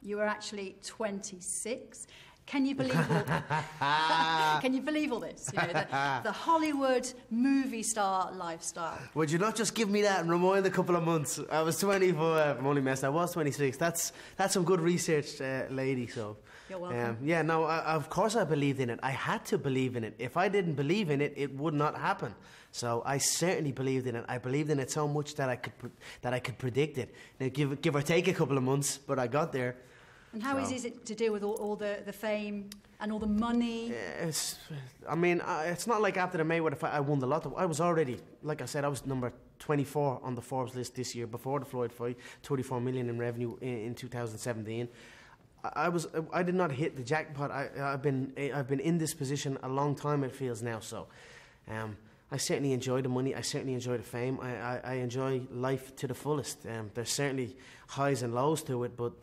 You were actually 26. Can you believe all Can you believe all this? You know, the Hollywood movie star lifestyle. Would you not just give me that and rewind a couple of months? I was 24. I'm only messing. I was 26. That's some good research, lady. So you're welcome. Yeah, no. Of course, I believed in it. I had to believe in it. If I didn't believe in it, it would not happen. So I certainly believed in it. I believed in it so much that I could predict it. Now, give or take a couple of months, but I got there. And how easy is it to deal with all the fame and all the money? It's not like after the Mayweather fight I won the lotto. I was already, like I said, I was number 24 on the Forbes list this year before the Floyd fight, 34 million in revenue in 2017. I did not hit the jackpot. I've been in this position a long time, it feels now. So I certainly enjoy the money. I certainly enjoy the fame. I enjoy life to the fullest. There's certainly highs and lows to it, but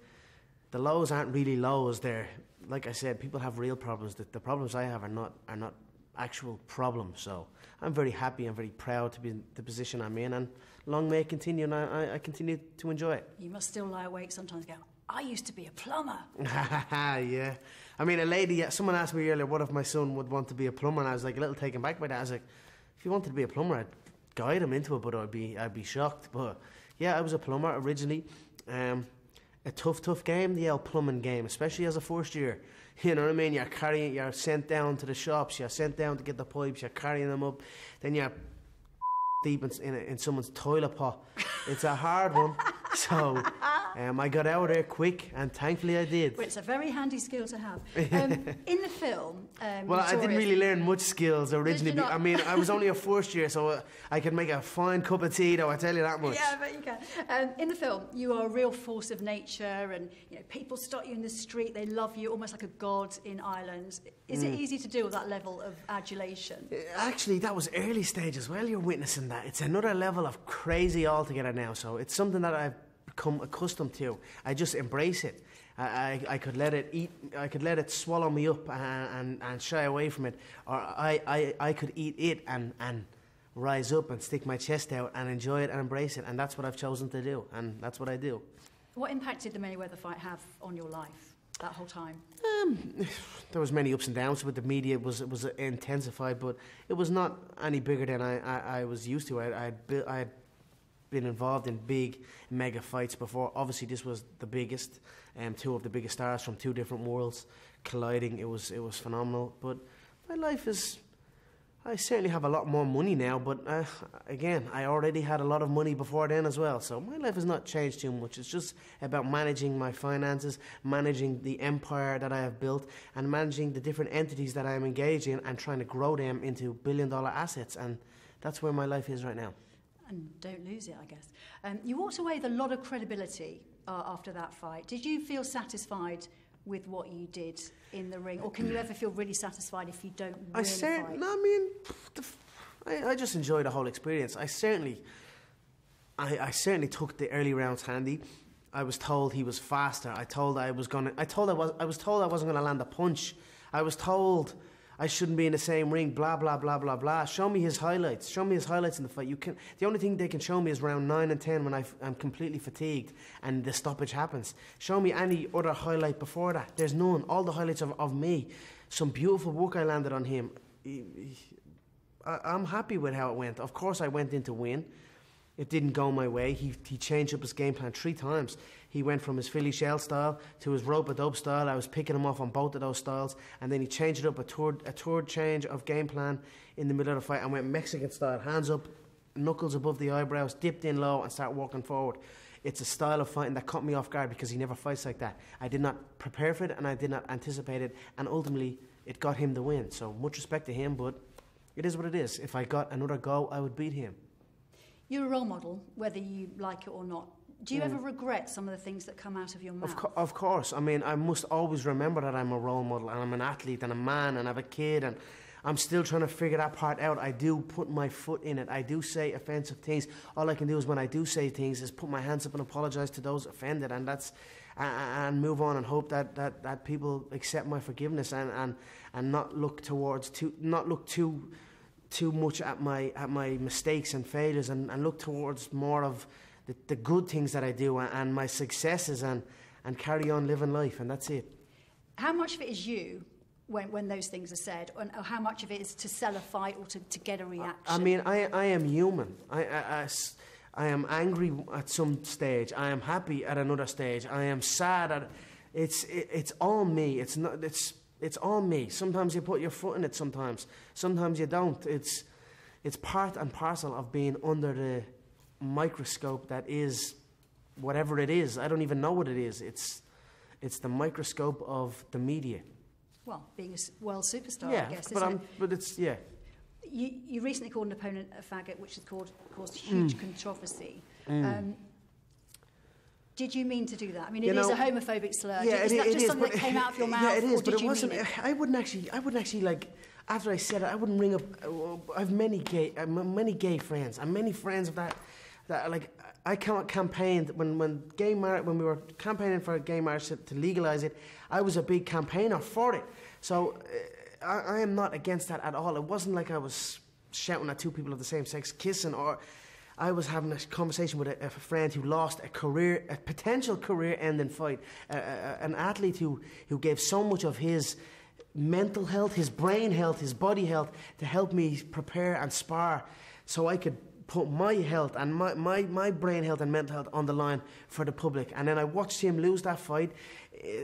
the lows aren't really lows. They're, like I said, people have real problems. The problems I have are not actual problems. So I'm very happy. I'm very proud to be in the position I'm in, and long may it continue. And I continue to enjoy it. You must still lie awake sometimes. And go, I used to be a plumber. Yeah. I mean, someone asked me earlier, what if my son would want to be a plumber? And I was like a little taken back by that. I was like, if he wanted to be a plumber, I'd guide him into it, but I'd be shocked. But yeah, I was a plumber originally. A tough game, the old plumbing game, especially as a first year. You know what I mean? You're sent down to the shops, you're sent down to get the pipes, you're carrying them up, then you're deep in someone's toilet pot. It's a hard one. So I got out of there quick, and thankfully I did. Well, it's a very handy skill to have. In the film... well, I didn't really learn much skills originally. I mean, I was only a first year, so I could make a fine cup of tea, though, I tell you that much. Yeah, but you can. In the film, you are a real force of nature, and people stop you in the street, they love you, almost like a god in Ireland. Is it easy to deal with that level of adulation? Actually, that was early stage as well. You're witnessing that. It's another level of crazy altogether now, so it's something that I've become accustomed to. I just embrace it. I could let it eat. I could let it swallow me up and shy away from it, or I could eat it and rise up and stick my chest out and enjoy it and embrace it. And that's what I've chosen to do, and that's what I do. What impact did the Mayweather fight have on your life that whole time? There was many ups and downs with the media. It was intensified, but it was not any bigger than I was used to. I had been involved in big mega fights before. Obviously this was the biggest, two of the biggest stars from two different worlds colliding. It was phenomenal. But my life is, I certainly have a lot more money now, but again, I already had a lot of money before then as well, so my life has not changed too much. It's just about managing my finances, managing the empire that I have built, and managing the different entities that I am engaged in and trying to grow them into billion-dollar assets, and that's where my life is right now. And don't lose it, I guess. You walked away with a lot of credibility after that fight. Did you feel satisfied with what you did in the ring, or can you ever feel really satisfied if you don't win a fight? No, I mean, I just enjoy the whole experience. I certainly took the early rounds handy. I was told he was faster. I was told I wasn't gonna land a punch. I was told I shouldn't be in the same ring, blah, blah, blah, blah, blah. Show me his highlights. Show me his highlights in the fight. The only thing they can show me is round 9 and 10 when I'm completely fatigued and the stoppage happens. Show me any other highlight before that. There's none. All the highlights of me. Some beautiful work I landed on him. I'm happy with how it went. Of course I went in to win. It didn't go my way. He changed up his game plan 3 times. He went from his Philly shell style to his rope-a-dope style. I was picking him off on both of those styles. And then he changed it up, a third change of game plan in the middle of the fight, and went Mexican style. Hands up, knuckles above the eyebrows, dipped in low and start walking forward. It's a style of fighting that caught me off guard because he never fights like that. I did not prepare for it and I did not anticipate it. And ultimately, it got him the win. So much respect to him, but it is what it is. If I got another go, I would beat him. You're a role model, whether you like it or not. Do you ever regret some of the things that come out of your mouth? Of course. I mean, I must always remember that I'm a role model and I'm an athlete and a man and I have a kid and I'm still trying to figure that part out. I do put my foot in it. I do say offensive things. All I can do is when I do say things is put my hands up and apologise to those offended, and move on and hope that people accept my forgiveness and not look too much at my mistakes and failures and look towards more of the good things that I do and my successes and and carry on living life, and that's it. How much of it is you when those things are said, or how much of it is to sell a fight or to get a reaction? I mean, I am human. I am angry at some stage. I am happy at another stage. I am sad. It's all me. It's all me. Sometimes you put your foot in it. Sometimes you don't. It's part and parcel of being under the microscope that is whatever it is. I don't even know what it is. It's the microscope of the media. Well, being a world superstar, yeah, I guess. But it's yeah. You recently called an opponent a faggot, which has caused huge controversy. Did you mean to do that? I mean, it is a homophobic slur. Yeah, is that just something that came out of your mouth? Yeah, it is, but it wasn't. I wouldn't actually like. After I said it, I wouldn't ring up. I have many gay friends, and many friends of that like. I campaigned when we were campaigning for gay marriage to legalise it. I was a big campaigner for it. So I am not against that at all. It wasn't like I was shouting at two people of the same sex kissing, or I was having a conversation with a friend who lost a potential career-ending fight, an athlete who gave so much of his mental health, his brain health, his body health to help me prepare and spar so I could put my health and my brain health and mental health on the line for the public. And then I watched him lose that fight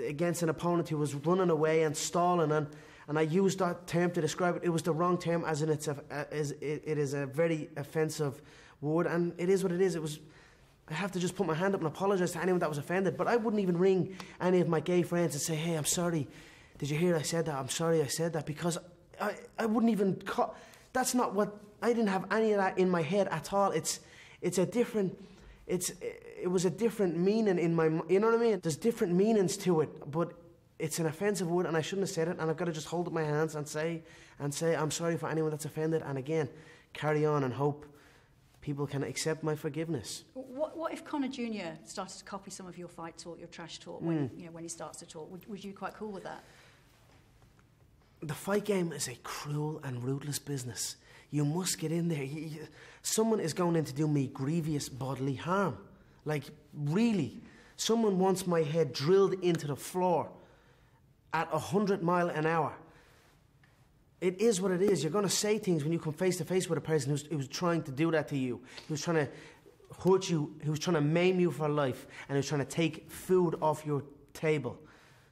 against an opponent who was running away and stalling, and I used that term to describe it. It was the wrong term, as in it is a very offensive word, and it is what it is. I have to just put my hand up and apologise to anyone that was offended, but I wouldn't even ring any of my gay friends and say, hey, I'm sorry, did you hear I said that? I'm sorry I said that, because I wouldn't even... That's not what... I didn't have any of that in my head at all. It was a different meaning in my... You know what I mean? There's different meanings to it, but it's an offensive word, and I shouldn't have said it, and I've got to just hold up my hands and say I'm sorry for anyone that's offended, and again, carry on and hope people can accept my forgiveness. What if Conor Jr. started to copy some of your fight talk, your trash talk, when he starts to talk? Would you be quite cool with that? The fight game is a cruel and ruthless business. You must get in there. Someone is going in to do me grievous bodily harm. Like, really. Someone wants my head drilled into the floor at 100 miles an hour. It is what it is. You're going to say things when you come face to face with a person who's trying to do that to you, who's trying to hurt you, who's trying to maim you for life, and who's trying to take food off your table.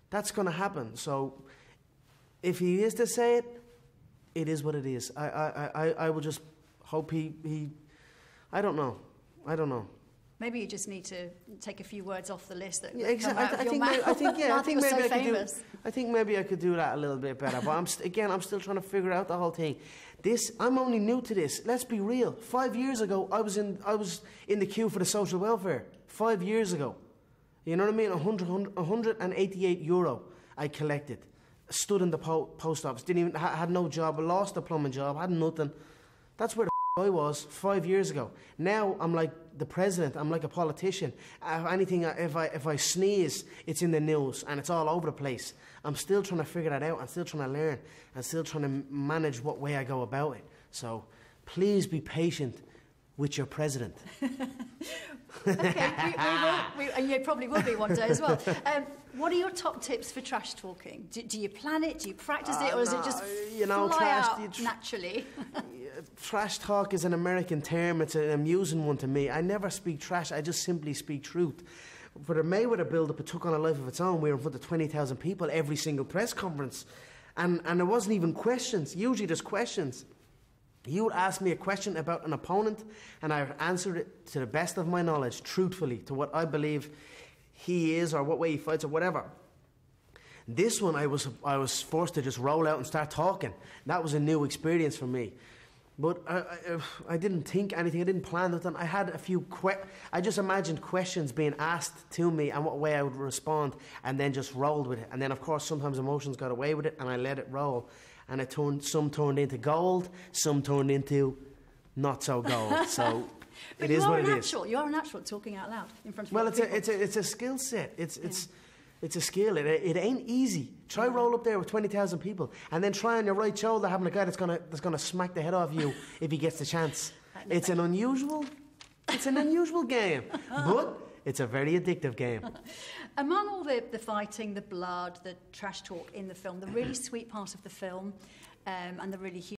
That's going to happen. So if he is to say it, it is what it is. I will just hope he I don't know. Maybe you just need to take a few words off the list that exactly. come out of your mouth. I think maybe I could do that a little bit better. But I'm still trying to figure out the whole thing. I'm only new to this. Let's be real. 5 years ago, I was in the queue for the social welfare. 5 years ago, you know what I mean? 188 euro I collected. Stood in the post office. Had no job. Lost a plumbing job. Had nothing. That's where I was 5 years ago. Now I'm like the president. I'm like a politician. If I sneeze, it's in the news and it's all over the place. I'm still trying to figure that out. I'm still trying to learn. I'm still trying to manage what way I go about it. So please be patient with your president. Okay, and you probably will be one day as well. What are your top tips for trash talking? Do you plan it? Do you practice it? Or is it just fly out naturally? Trash talk is an American term. It's an amusing one to me. I never speak trash. I just simply speak truth. For the Mayweather build-up, it took on a life of its own. We were in front of 20,000 people every single press conference. And there wasn't even questions. Usually there's questions. You would ask me a question about an opponent, and I would answer it to the best of my knowledge, truthfully, to what I believe he is or what way he fights or whatever. This one, I was forced to just roll out and start talking. That was a new experience for me. But I didn't think anything. I didn't plan nothing. I had a few I just imagined questions being asked to me and what way I would respond, and then just rolled with it. And then, of course, sometimes emotions got away with it, and I let it roll. And some turned into gold, some turned into not so gold. So it is what it is. You are a natural at talking out loud in front of people. Well, it's a skill set. It's a skill. It ain't easy. Try roll up there with 20,000 people, and then try on your right shoulder having a guy that's gonna smack the head off you if he gets the chance. It's an unusual game, but It's a very addictive game. Among all the fighting, the blood, the trash talk in the film, the really sweet part of the film and the really